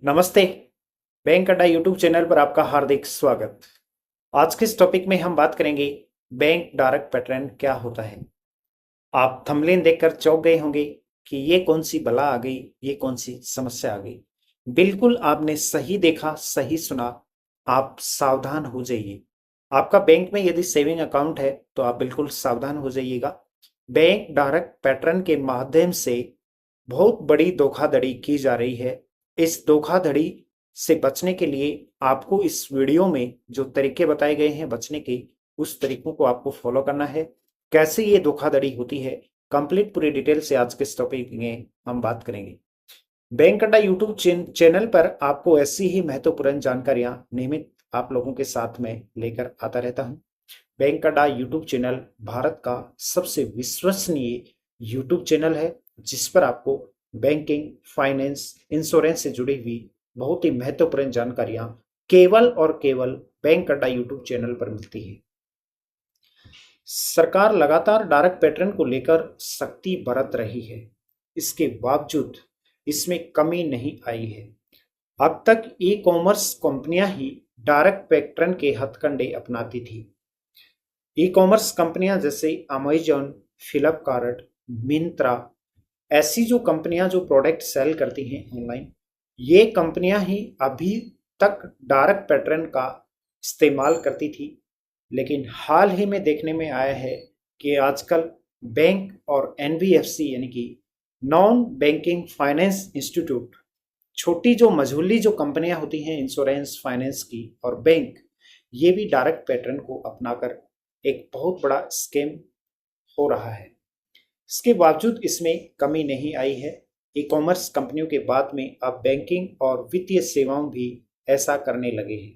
नमस्ते। बैंक अड्डा YouTube channel पर आपका हार्दिक स्वागत। आज के इस टॉपिक में हम बात करेंगे बैंक डायरेक्ट पैटर्न क्या होता है। आप थंबनेल देखकर चौंक गए होंगे कि ये कौन सी बला आ गई, ये कौन सी समस्या आ गई। बिल्कुल आपने सही देखा, सही सुना। आप सावधान हो जाइए। आपका बैंक में यदि सेविंग अकाउंट है तो आप बिल्कुल सावधान हो जाइएगा। बैंक डायरेक्ट पैटर्न के माध्यम से बहुत बड़ी धोखाधड़ी की जा रही है। इस धोखाधड़ी से बचने के लिए आपको इस वीडियो में जो तरीके बताए गए हैं बचने के, उस तरीकों को आपको फॉलो करना है। कैसे ये धोखाधड़ी होती है, कंप्लीट पूरी डिटेल से आज के इस टॉपिक में हम बात करेंगे। बैंक अड्डा यूट्यूब चैनल पर आपको ऐसी ही महत्वपूर्ण जानकारियां नियमित आप लोगों के साथ में लेकर आता रहता हूं। बैंक अड्डा यूट्यूब चैनल भारत का सबसे विश्वसनीय यूट्यूब चैनल है, जिस पर आपको बैंकिंग, फाइनेंस, इंश्योरेंस से जुड़ी हुई बहुत ही महत्वपूर्ण जानकारियां केवल और केवल बैंक अड्डा यूट्यूब चैनल पर मिलती है। सरकार लगातार डायरेक्ट पैटर्न को लेकर सख्ती बरत रही है, इसके बावजूद इसमें कमी नहीं आई है। अब तक ई कॉमर्स कंपनियां ही डायरेक्ट पैटर्न के हथकंडे अपनाती थी। ई कॉमर्स कंपनियां जैसे अमेजॉन, फ्लिपकार्ट, मिंत्रा, ऐसी जो कंपनियां जो प्रोडक्ट सेल करती हैं ऑनलाइन, ये कंपनियां ही अभी तक डायरेक्ट पैटर्न का इस्तेमाल करती थी। लेकिन हाल ही में देखने में आया है कि आजकल बैंक और एनबीएफसी यानी कि नॉन बैंकिंग फाइनेंस इंस्टीट्यूट, छोटी जो मझोली जो कंपनियां होती हैं इंश्योरेंस, फाइनेंस की और बैंक, ये भी डायरेक्ट पैटर्न को अपनाकर एक बहुत बड़ा स्कैम हो रहा है। इसके बावजूद इसमें कमी नहीं आई है। ई कॉमर्स कंपनियों के बाद में अब बैंकिंग और वित्तीय सेवाओं भी ऐसा करने लगे हैं।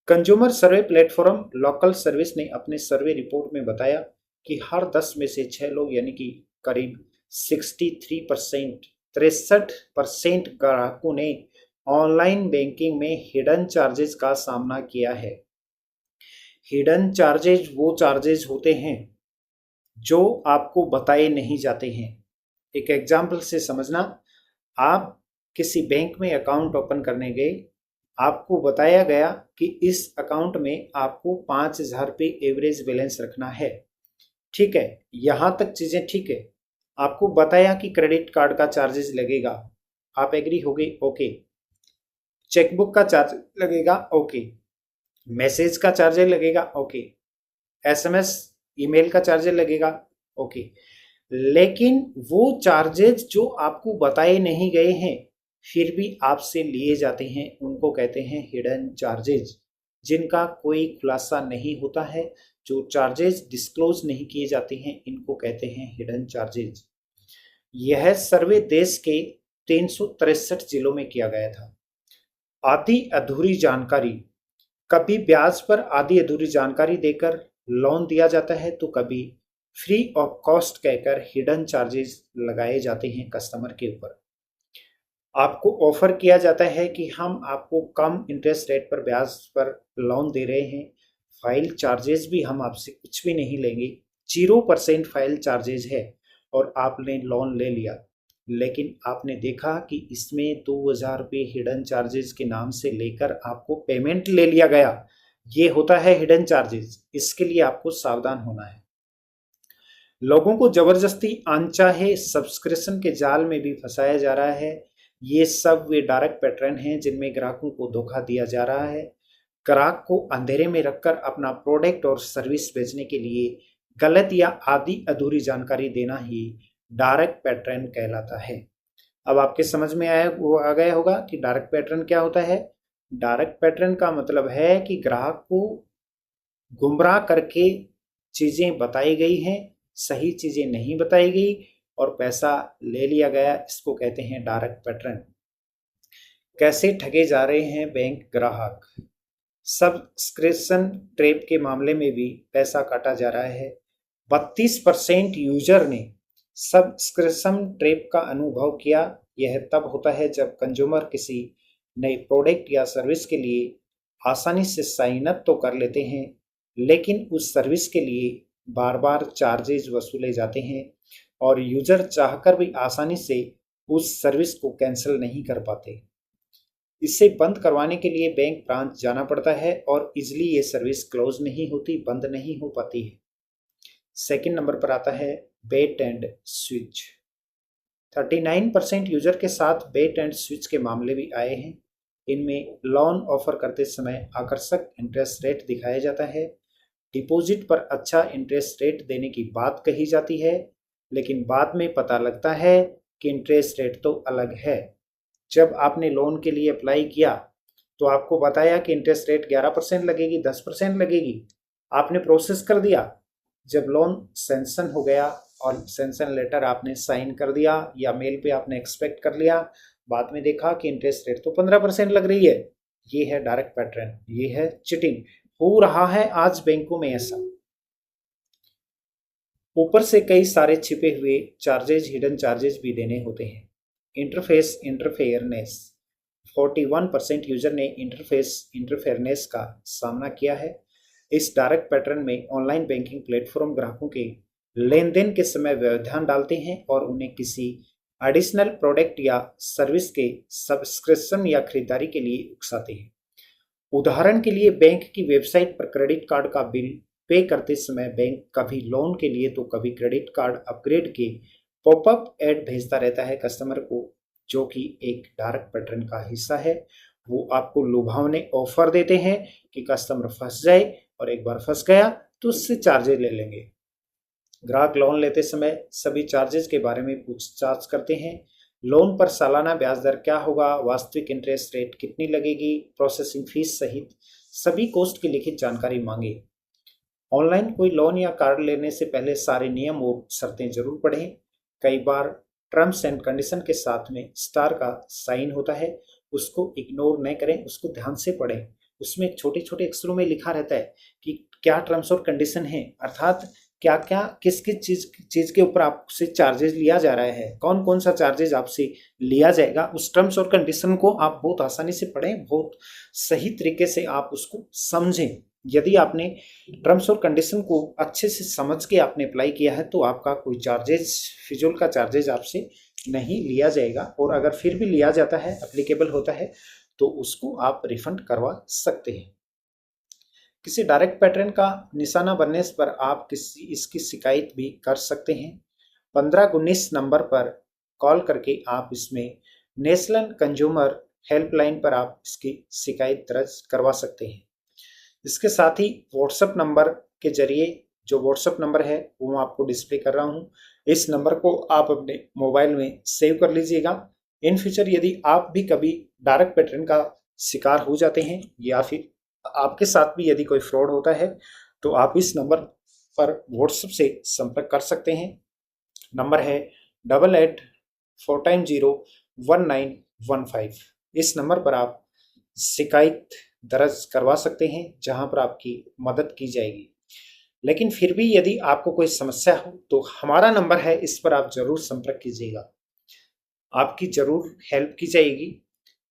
कंज्यूमर सर्वे प्लेटफॉर्म लोकल सर्विस ने अपने सर्वे रिपोर्ट में बताया कि हर 10 में से 6 लोग यानी कि करीब 63%, 63% ग्राहकों ने ऑनलाइन बैंकिंग में हिडन चार्जेस का सामना किया है। हिडन चार्जेज वो चार्जेज होते हैं जो आपको बताए नहीं जाते हैं। एक एग्जाम्पल से समझना, आप किसी बैंक में अकाउंट ओपन करने गए, आपको बताया गया कि इस अकाउंट में आपको 5,000 रुपये एवरेज बैलेंस रखना है। ठीक है, यहाँ तक चीज़ें ठीक है। आपको बताया कि क्रेडिट कार्ड का चार्जेस लगेगा, आप एग्री हो गए, ओके। चेकबुक का चार्ज लगेगा, ओके। मैसेज का चार्जर लगेगा, ओके। एसएमएस, ईमेल का चार्जर लगेगा, ओके। लेकिन वो चार्जेस जो आपको बताए नहीं गए हैं फिर भी आपसे लिए जाते हैं, उनको कहते हैं हिडन चार्जेस, जिनका कोई खुलासा नहीं होता है। जो चार्जेस डिस्क्लोज नहीं किए जाते हैं इनको कहते हैं हिडन चार्जेस। यह सर्वे देश के 363 जिलों में किया गया था। आधी अधूरी जानकारी, कभी ब्याज पर आधी अधूरी जानकारी देकर लोन दिया जाता है तो कभी फ्री ऑफ कॉस्ट कहकर हिडन चार्जेस लगाए जाते हैं कस्टमर के ऊपर। आपको ऑफर किया जाता है कि हम आपको कम इंटरेस्ट रेट पर ब्याज पर लोन दे रहे हैं, फाइल चार्जेस भी हम आपसे कुछ भी नहीं लेंगे, 0% फाइल चार्जेस है, और आपने लोन ले लिया। लेकिन आपने देखा कि इसमें 2,000 रुपये हिडन चार्जेस के नाम से लेकर आपको पेमेंट ले लिया गया। ये होता है हिडन चार्जेस, इसके लिए आपको सावधान होना है। लोगों को जबरदस्ती अनचाहे सब्सक्रिप्शन के जाल में भी फंसाया जा रहा है। ये सब वे डायरेक्ट पैटर्न हैं जिनमें ग्राहकों को धोखा दिया जा रहा है। ग्राहक को अंधेरे में रखकर अपना प्रोडक्ट और सर्विस बेचने के लिए गलत या आधी अधूरी जानकारी देना ही डायरेक्ट पैटर्न कहलाता है। अब आपके समझ में आ गया होगा कि डायरेक्ट पैटर्न क्या होता है। डायरेक्ट पैटर्न का मतलब है कि ग्राहक को गुमराह करके चीजें बताई गई हैं, सही चीजें नहीं बताई गई और पैसा ले लिया गया, इसको कहते हैं डायरेक्ट पैटर्न। कैसे ठगे जा रहे हैं बैंक ग्राहक। सब्सक्रिप्शन ट्रैप के मामले में भी पैसा काटा जा रहा है। 32% यूजर ने सब्सक्रिप्शन ट्रैप का अनुभव किया। यह तब होता है जब कंज्यूमर किसी नए प्रोडक्ट या सर्विस के लिए आसानी से साइन अप तो कर लेते हैं, लेकिन उस सर्विस के लिए बार बार चार्जेज वसूले जाते हैं और यूजर चाहकर भी आसानी से उस सर्विस को कैंसिल नहीं कर पाते। इसे बंद करवाने के लिए बैंक ब्रांच जाना पड़ता है और इजिली ये सर्विस क्लोज नहीं होती, बंद नहीं हो पाती है। सेकंड नंबर पर आता है बेट एंड स्विच। 39% यूजर के साथ बेट एंड स्विच के मामले भी आए हैं। इनमें लोन ऑफर करते समय आकर्षक इंटरेस्ट रेट दिखाया जाता है, डिपॉजिट पर अच्छा इंटरेस्ट रेट देने की बात कही जाती है, लेकिन बाद में पता लगता है कि इंटरेस्ट रेट तो अलग है। जब आपने लोन के लिए अप्लाई किया तो आपको बताया कि इंटरेस्ट रेट 11% लगेगी, 10% लगेगी। आपने प्रोसेस कर दिया। जब लोन सैंक्शन हो गया और सैंक्शन लेटर आपने साइन कर दिया या मेल पे आपने एक्सपेक्ट कर लिया, बाद में देखा कि इंटरेस्ट रेट तो 15% लग रही है। ये है डायरेक्ट पैटर्न, ये है चिटिंग। हो रहा है आज बैंकों में ऐसा। ऊपर से कई सारे छिपे हुए चार्जेज, हिडन चार्जेस भी देने होते हैं। इंटरफेस इंटरफेयरनेस। 41% यूजर ने इंटरफेस इंटरफेयरनेस का सामना किया है। इस डायरेक्ट पैटर्न में ऑनलाइन बैंकिंग प्लेटफॉर्म ग्राहकों के लेन देन के समय व्यवधान डालते हैं और उन्हें किसी एडिशनल प्रोडक्ट या सर्विस के सब्सक्रिप्शन या खरीदारी के लिए उकसाते हैं। उदाहरण के लिए बैंक की वेबसाइट पर क्रेडिट कार्ड का बिल पे करते समय बैंक कभी लोन के लिए तो कभी क्रेडिट कार्ड अपग्रेड के पॉपअप ऐड भेजता रहता है कस्टमर को, जो कि एक डार्क पैटर्न का हिस्सा है। वो आपको लुभावने ऑफर देते हैं कि कस्टमर फंस जाए और एक बार फंस गया तो उससे चार्जेस ले लेंगे। ग्राहक लोन लेते समय सभी चार्जेस के बारे में पूछताछ करते हैं। लोन पर सालाना ब्याज दर क्या होगा, वास्तविक इंटरेस्ट रेट कितनी लगेगी, प्रोसेसिंग फीस सहित सभी कॉस्ट की लिखित जानकारी मांगे। ऑनलाइन कोई लोन या कार्ड लेने से पहले सारे नियम और शर्तें जरूर पढ़ें। कई बार टर्म्स एंड कंडीशन के साथ में स्टार का साइन होता है, उसको इग्नोर न करें, उसको ध्यान से पढ़ें। उसमें छोटे छोटे अक्षरों में लिखा रहता है कि क्या टर्म्स और कंडीशन है, अर्थात क्या क्या किस किस चीज के ऊपर आपसे चार्जेस लिया जा रहा है, कौन कौन सा चार्जेस आपसे लिया जाएगा। उस टर्म्स और कंडीशन को आप बहुत आसानी से पढ़ें, बहुत सही तरीके से आप उसको समझें। यदि आपने टर्म्स और कंडीशन को अच्छे से समझ के आपने अप्लाई किया है तो आपका कोई चार्जेस, फिजूल का चार्जेस आपसे नहीं लिया जाएगा, और अगर फिर भी लिया जाता है, एप्लीकेबल होता है, तो उसको आप रिफंड करवा सकते हैं। किसी डायरेक्ट पैटर्न का निशाना बनने पर आप इसकी शिकायत भी कर सकते हैं। 1519 नंबर पर कॉल करके आप इसमें नेशनल कंज्यूमर हेल्पलाइन पर आप इसकी शिकायत दर्ज करवा सकते हैं। इसके साथ ही व्हाट्सएप नंबर के जरिए, जो व्हाट्सएप नंबर है वो मैं आपको डिस्प्ले कर रहा हूँ, इस नंबर को आप अपने मोबाइल में सेव कर लीजिएगा। इन फ्यूचर यदि आप भी कभी डायरेक्ट पैटर्न का शिकार हो जाते हैं या फिर आपके साथ भी यदि कोई फ्रॉड होता है तो आप इस नंबर पर व्हाट्सएप से संपर्क कर सकते हैं। नंबर है 8849019115। इस नंबर पर आप शिकायत दर्ज करवा सकते हैं, जहां पर आपकी मदद की जाएगी। लेकिन फिर भी यदि आपको कोई समस्या हो तो हमारा नंबर है, इस पर आप जरूर संपर्क कीजिएगा, आपकी जरूर हेल्प की जाएगी।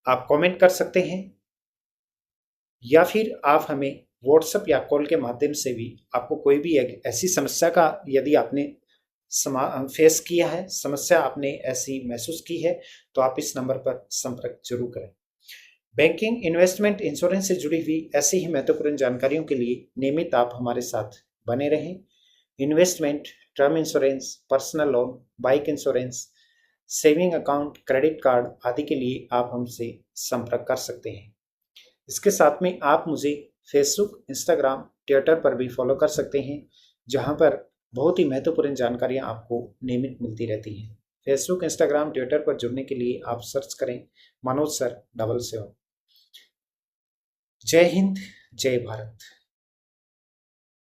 आप कमेंट कर सकते हैं या फिर आप हमें व्हाट्सएप या कॉल के माध्यम से भी, आपको कोई भी ऐसी समस्या का यदि आपने फेस किया है, समस्या आपने ऐसी महसूस की है, तो आप इस नंबर पर संपर्क जरूर करें। बैंकिंग, इन्वेस्टमेंट, इंश्योरेंस से जुड़ी हुई ऐसी ही महत्वपूर्ण जानकारियों के लिए नियमित आप हमारे साथ बने रहें। Investment, term insurance, personal loan, bike insurance, saving account, credit card आदि के लिए आप हमसे संपर्क कर सकते हैं। इसके साथ में आप मुझे फेसबुक, इंस्टाग्राम, ट्विटर पर भी फॉलो कर सकते हैं, जहां पर बहुत ही महत्वपूर्ण जानकारियां आपको नियमित मिलती रहती हैं। फेसबुक, इंस्टाग्राम, ट्विटर पर जुड़ने के लिए आप सर्च करें मनोज सर 777। जय हिंद, जय भारत।